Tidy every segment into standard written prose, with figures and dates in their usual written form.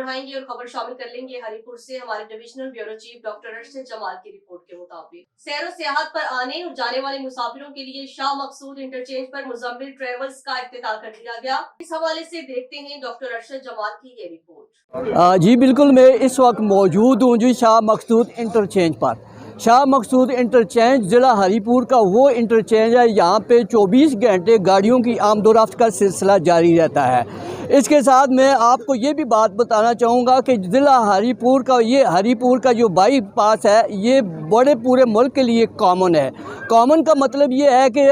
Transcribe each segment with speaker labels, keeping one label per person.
Speaker 1: बढ़ाएंगे और खबर शामिल कर लेंगे हरिपुर से। हमारे divisional bureau chief doctor Arshad Jamal की रिपोर्ट के मुताबिक सैर और सियाहत पर आने और जाने वाले मुसाफिरों के लिए शाह मकसूद इंटरचेंज पर मुजम्मिल ट्रेवल्स का इफ्तिताह कर दिया गया। इस हवाले से देखते हैं डॉक्टर अरशद जमाल की ये रिपोर्ट।
Speaker 2: जी बिल्कुल, मैं इस वक्त मौजूद हूँ जी शाह मकसूद इंटरचेंज पर। शाह मकसूद इंटरचेंज ज़िला हरीपुर का वो इंटरचेंज है, यहाँ पे 24 घंटे गाड़ियों की आमदोरफ्त का सिलसिला जारी रहता है। इसके साथ मैं आपको ये भी बात बताना चाहूँगा कि ज़िला हरीपुर का जो बाईपास है, ये बड़े पूरे मुल्क के लिए कॉमन है। कॉमन का मतलब ये है कि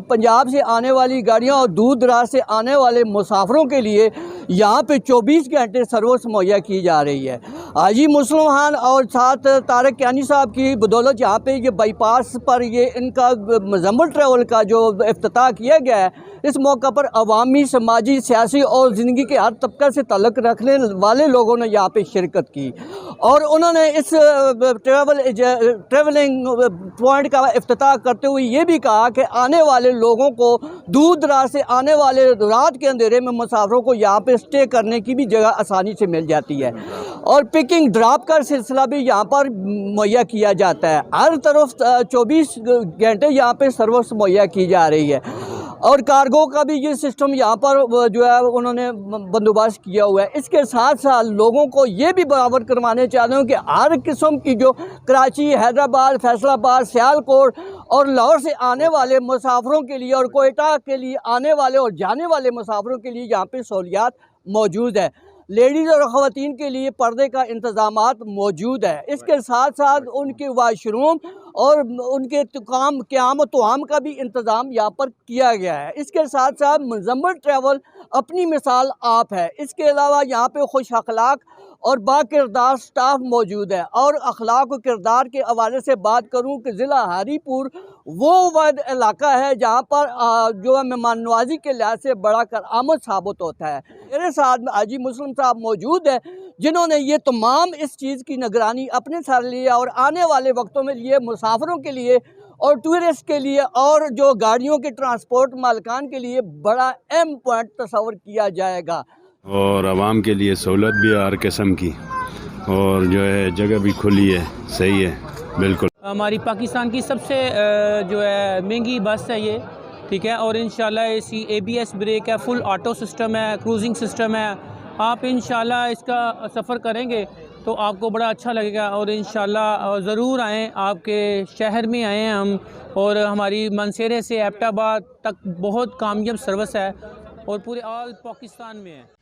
Speaker 2: पंजाब से आने वाली गाड़ियाँ और दूर दराज से आने वाले मुसाफिरों के लिए यहाँ पे 24 घंटे सर्विस मुहैया की जा रही है। हाजी मुस्लिम खान और साथ तारक कियानी साहब की बदौलत यहाँ पे ये बाईपास पर ये इनका मुजम्मिल ट्रैवल का जो इफ्तिताह किया गया है, इस मौका पर अवामी, समाजी, सियासी और ज़िंदगी के हर तबका से ताल्लुक़ रखने वाले लोगों ने यहाँ पे शिरकत की और उन्होंने इस ट्रैवलिंग पॉइंट का इफ्तिताह करते हुए ये भी कहा कि आने वाले लोगों को, दूर दराज से आने वाले, रात के अंधेरे में मुसाफिरों को यहाँ पे स्टे करने की भी जगह आसानी से मिल जाती है और पिकिंग ड्रॉप का सिलसिला भी यहाँ पर मुहैया किया जाता है। हर तरफ 24 घंटे यहाँ पे सर्विस मुहैया की जा रही है और कार्गो का भी ये सिस्टम यहाँ पर जो है उन्होंने बंदोबस्त किया हुआ है। इसके साथ साथ लोगों को ये भी बराबर करवाने चाहते हैं कि हर किस्म की जो कराची, हैदराबाद, फैसलाबाद, सियालकोट और लाहौर से आने वाले मुसाफिरों के लिए और कोयटा के लिए आने वाले और जाने वाले मुसाफिरों के लिए यहाँ पे सहूलियात मौजूद है। लेडीज़ और ख़वातीन के लिए पर्दे का इंतज़ामात मौजूद है। इसके साथ साथ उनके वाशरूम और उनके क़याम तुआम का भी इंतज़ाम यहाँ पर किया गया है। इसके साथ साथ मुजम्मिल ट्रैवल अपनी मिसाल आप है। इसके अलावा यहाँ पे खुश अखलाक और बाकिरदार स्टाफ मौजूद है और अखलाक और किरदार के हवाले से बात करूँ कि ज़िला हरीपुर वो वाद इलाका है जहाँ पर जो है मेहमान नवाजी के लिहाज से बड़ा करामत साबित होता है। मेरे साथ में हाजी मुस्लिम साहब मौजूद है जिन्होंने ये तमाम इस चीज़ की निगरानी अपने सर लिया और आने वाले वक्तों में ये मुसाफिरों के लिए और टूरिस्ट के लिए और जो गाड़ियों के ट्रांसपोर्ट मालिकान के लिए बड़ा अहम पॉइंट तस्वर किया जाएगा
Speaker 3: और आवाम के लिए सहूलत भी हर किस्म की और जो है जगह भी खुली है। सही है, बिल्कुल।
Speaker 4: हमारी पाकिस्तान की सबसे जो है महंगी बस है ये, ठीक है, और इंशाल्लाह इसकी ABS ब्रेक है, फुल ऑटो सिस्टम है, क्रूजिंग सिस्टम है। आप इंशाल्लाह इसका सफ़र करेंगे तो आपको बड़ा अच्छा लगेगा और इंशाल्लाह ज़रूर आएँ, आपके शहर में आएँ हम। और हमारी मनसेरे से एबटाबाद तक बहुत कामयाब सर्विस है और पूरे ऑल पाकिस्तान में है।